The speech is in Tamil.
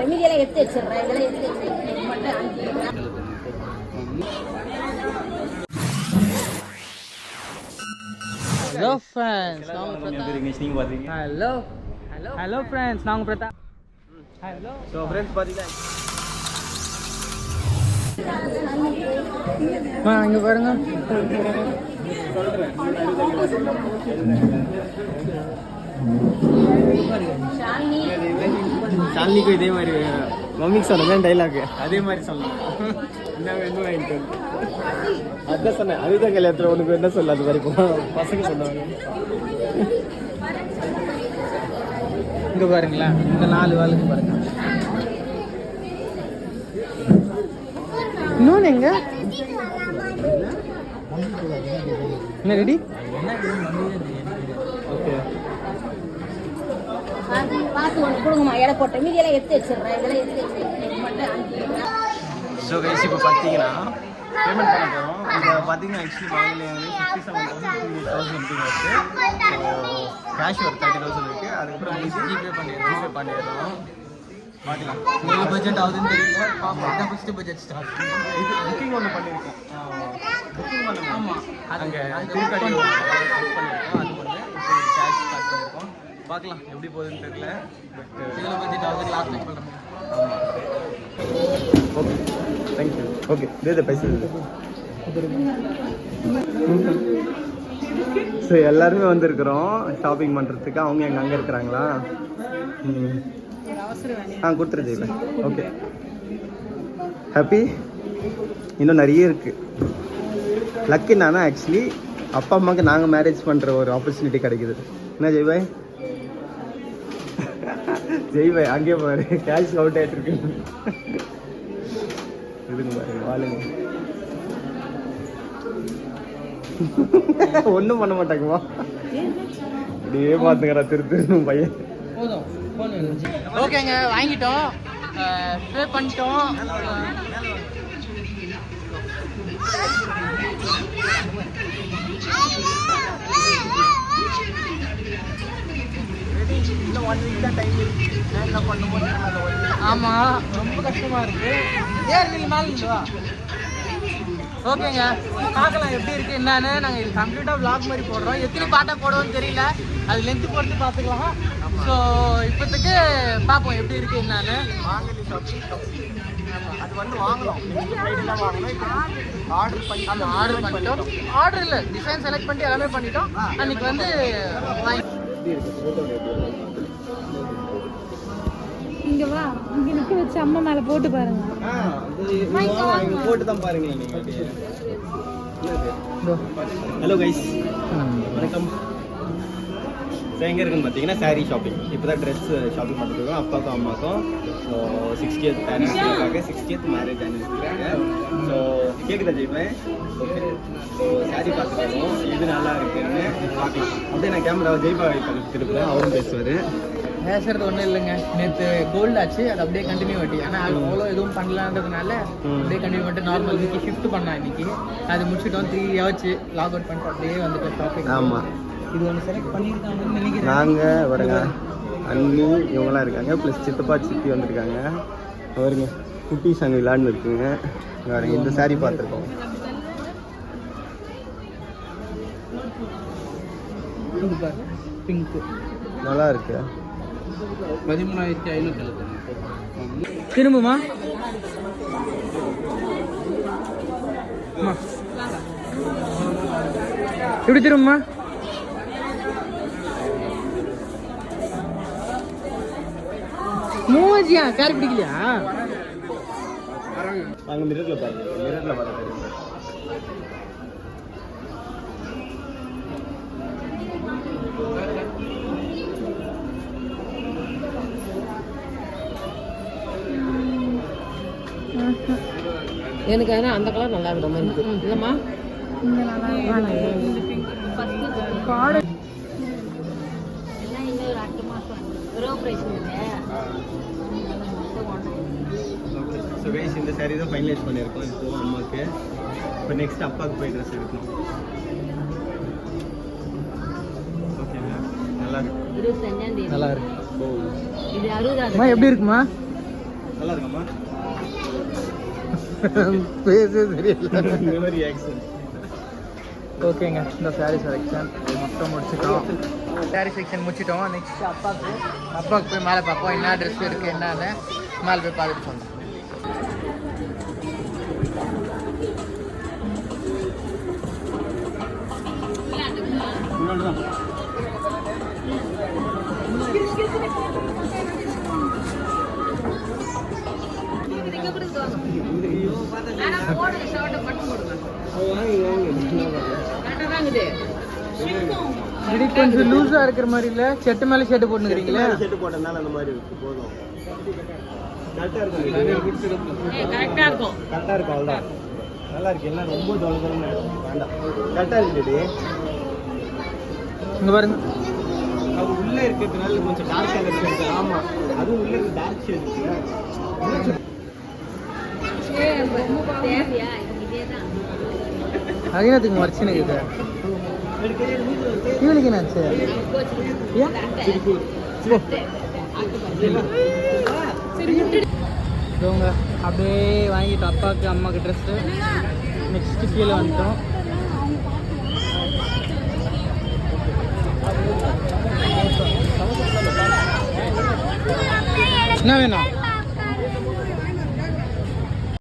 மீதியெல்லாம் எடுத்து வச்சிடுறேன். இதெல்லாம் எடுத்து வச்சிருக்கேன் மட்டும் அனுப்பிடுறேன். ஹலோ ஃப்ரெண்ட்ஸ், நாங்க பிரதாப். ஹலோ ஃப்ரெண்ட்ஸ், நாங்க பிரதாப். ஹலோ ஸோ ஃப்ரெண்ட்ஸ் பார்த்தீங்கன்னா இங்கே பாருங்க. ஷாலினிக்கும் இதே மாதிரி மம்மிக்கு சொன்ன டைலாக் அதே மாதிரி சொல்லலாம். என்ன வாங்கிட்டு அதான் சொன்னேன். அதுதான் கல்யாணத்தில் உனக்கு என்ன சொல்ல அது மாதிரி பசங்க சொன்னாங்க. இங்கே பாருங்களேன், இந்த 4 வாளுக்கு பாருங்க. இன்னொன்று எங்க என்ன ரெடி? ஓகே பார்த்து ஒன்று கொடுங்கம்மா. எடை போட்டேன். மீதியெல்லாம் எடுத்து வச்சிடுறேன். இதெல்லாம் எடுத்து வச்சிருக்கேன் மட்டும் அனுப்பிடுறேன். ஸோ கைஸ் இப்போ பார்த்தீங்கன்னா பேமெண்ட் பண்ண போகிறோம். இதை பார்த்தீங்கன்னா ஆக்சுவலி வாங்கல 57,000 சம்திங் இருக்குது. ஸோ கேஷ் ஒரு 30,000 இருக்குது. அதுக்கப்புறம் ஜிபே பண்ணிடுறோம். பார்க்கலாம் எவ்வளோ பட்ஜெட் ஆகுதுன்னு தெரியல. பார்ப்போம். First budget start. இது புக்கிங் ஒன்று பண்ணியிருக்கோம். புக்கிங் பண்ண ஆமாம் அங்கே திருக்கடி புக் பண்ணியிருக்கோம். அது ஒன்று இப்போ கேஷ் ஸ்டார்ட் பண்ணியிருக்கோம். பார்க்கலாம் எப்படி போகுதுன்னு தெரியல. பட் எவ்வளோ பட்ஜெட் ஆகுது லாஸ்ட் டைம் பண்ணுறோம். ஆமாம் okay thank you. Okay they paisa. So எல்லாருமே வந்திருக்கிறோம் ஷாப்பிங் பண்ணுறதுக்கு. அவங்க எங்கே அங்கே இருக்கிறாங்களா? கொடுத்துரு ஜெயில. Okay happy. இன்னும் நிறைய இருக்குது. லக்கு என்னன்னா ஆக்சுவலி அப்பா அம்மாவுக்கு நாங்கள் மேரேஜ் பண்ணுற ஒரு ஆப்பர்ச்சுனிட்டி கிடைக்குது. என்ன ஜெய்பாய்? ஜெய்பாய் அங்கே பாரு கேஷ் அவுட் ஆகிட்டு இருக்கு. இதுங்க பாருங்க வாழுங்க. ஒன்றும் பண்ண மாட்டாங்கம்மா. அப்படியே பார்த்துக்கிறா திரு பையன். போதும். ஓகேங்க, வாங்கிட்டோம், பே பண்ணிட்டோம். இன்னும் 1 வீக் தான் டைம் இருக்கு. என்ன பண்ணும்போது ஆமாம் ரொம்ப கஷ்டமாக இருக்குது. ஏன் நீங்கள் மேலே இல்லைவா? ஓகேங்க, பார்க்கலாம் எப்படி இருக்குது என்னன்னு. நாங்கள் இது கம்ப்ளீட்டாக vlog மாதிரி போடுறோம். எத்தனை பாட்டாக போடுவோம்னு தெரியல. அது லென்த்து பொறுத்து பார்த்துக்கலாம். ஸோ இப்போத்துக்கு பார்ப்போம் எப்படி இருக்குது என்னன்னு. வாங்கலி ஷாப்பிங் அது வந்து வாங்கலாம். ஆர்டர் பண்ணி ஆர்டர் பண்ணிட்டோம். ஆர்டர் இல்லை, டிசைன் செலக்ட் பண்ணிட்டு எல்லாமே பண்ணிட்டோம். அன்றைக்கி வந்து வாங்கி இங்க வா, இங்க நிக்க வச்சு அம்மா மேல போட்டு பாருங்க. போட்டு தான் பாருங்க. ஹலோ கைஸ், வணக்கம். எங்கே இருக்குன்னு பார்த்தீங்கன்னா சாரீ ஷாப்பிங். இப்போ தான் ட்ரெஸ் ஷாப்பிங் பண்ணிருக்கோம் அப்பாவுக்கும் அம்மாவுக்கும். ஸோ 60th ஆனிவர்சரிக்காக 60th மேரேஜ் ஆனிவர்சரிக்காக. ஸோ கேட்குதா ஜெயிப்பேன்? ஓகே. ஸோ சாரீ பார்த்துருக்கோம். இது நல்லா இருக்குன்னு பார்க்கலாம். அப்படியே நான் கேமரா ஜெய்பாவை திருப்பேன், அவரும் பேசுவார். பேசுறது ஒன்றும் இல்லைங்க. நேற்று கோல்டு ஆச்சு, அது அப்படியே கண்டினியூ ஆட்டி. ஆனால் அது அவ்வளோ எதுவும் பண்ணலான்றதுனால அப்படியே கண்டினியூ பண்ணிட்டு நார்மல் இன்னைக்கு ஷிஃப்ட் பண்ணேன். இன்னைக்கு அது முடிச்சுட்டோம். 3 ஆச்சு லாக் அவுட் பண்ணிட்டு அப்படியே வந்துட்டு ஷாப்பிங். ஆமாம், இது ஒன்று செலக்ட் பண்ணியிருக்காங்கன்னு நினைக்கிறேன். நாங்கள் வரங்க அண்ணி இவங்களாம் இருக்காங்க, ப்ளஸ் சித்தப்பா சித்தி வந்திருக்காங்க. வருங்க குட்டீஸ் அங்கே விளாட்னு இருக்குங்க. வேறு இந்த சாரீ பார்த்துருக்கோம். பிங்க்கு நல்லா இருக்கு. 13,500. திரும்புமா எப்படி திரும்புமா? மூவஜியா கார் பிடிக்கலையா? அங்கே மிரரில் பாருங்க, மிரரில் பார்த்து எனக்கு ஆனால் அந்த கலர் நல்லா இருக்கிற மாதிரி இருக்கு. இல்லைம்மா எல்லாம் இன்னும் ஒரு 8 மாதம் ரோ ப்ரைஸ். ஸோ கைஸ் இந்த சாரீ தான் ஃபைனலைஸ் பண்ணியிருக்கோம் இப்போது அம்மாவுக்கு. இப்போ நெக்ஸ்ட் அப்பாவுக்கு போய் ட்ரெஸ் எடுக்கணும். ஓகேங்க, நல்லா இருக்கு. 25ஆம் தேதி நல்லா இருக்கு. இது 60. எப்படி இருக்குமா? நல்லா இருக்காம்மா பேசவே தெரியல. இந்த மாதிரி ரியாக்ஷன். ஓகேங்க, இந்த சாரீ செலெக்ஷன் மொத்தம் முடிச்சிட்டோம். சாரீ செக்ஷன் முடிச்சிட்டோம். நெக்ஸ்ட் அப்பாவுக்கு போய் மேலே பார்ப்போம் என்ன ட்ரெஸ் இருக்குது என்னன்னு. மேலே போய் பார்த்துட்டு சொன்னோம். இது கொஞ்சம் லூஸா இருக்கிற மாதிரி இல்ல, செட்டு மேல ஷர்ட் போட்டுக்கிறீங்களா? ஷர்ட் போட்டனால அந்த மாதிரி இருக்கு. போதும், கரெக்டா இருக்கும். கரெக்டா இருக்கும். கரெக்டா இருக்கும், அவ்வளவுதான். நல்லா இருக்கு. எல்லாம் ரொம்ப தொலைதொலைன்னு வேண்டாம், கரெக்டா இருக்கு. இங்க பாருங்க, அது உள்ள இருக்கிறதுனால கொஞ்சம் டார்க் கலர் இருக்கு. ஆமா, அதுவும் உள்ள இருக்கு, டார்க் ஷேட் இருக்குல்ல. தேவையா இதேதான் அகினத்துக்கு மறைச்சுன்னு இது இவளுக்கு என்னாச்சு? இவங்க அப்படியே வாங்கிட்டு அப்பாவுக்கு அம்மாவுக்கு ட்ரெஸ்ஸு. நெக்ஸ்ட்டு கீழே வந்துட்டோம். என்ன வேணும்?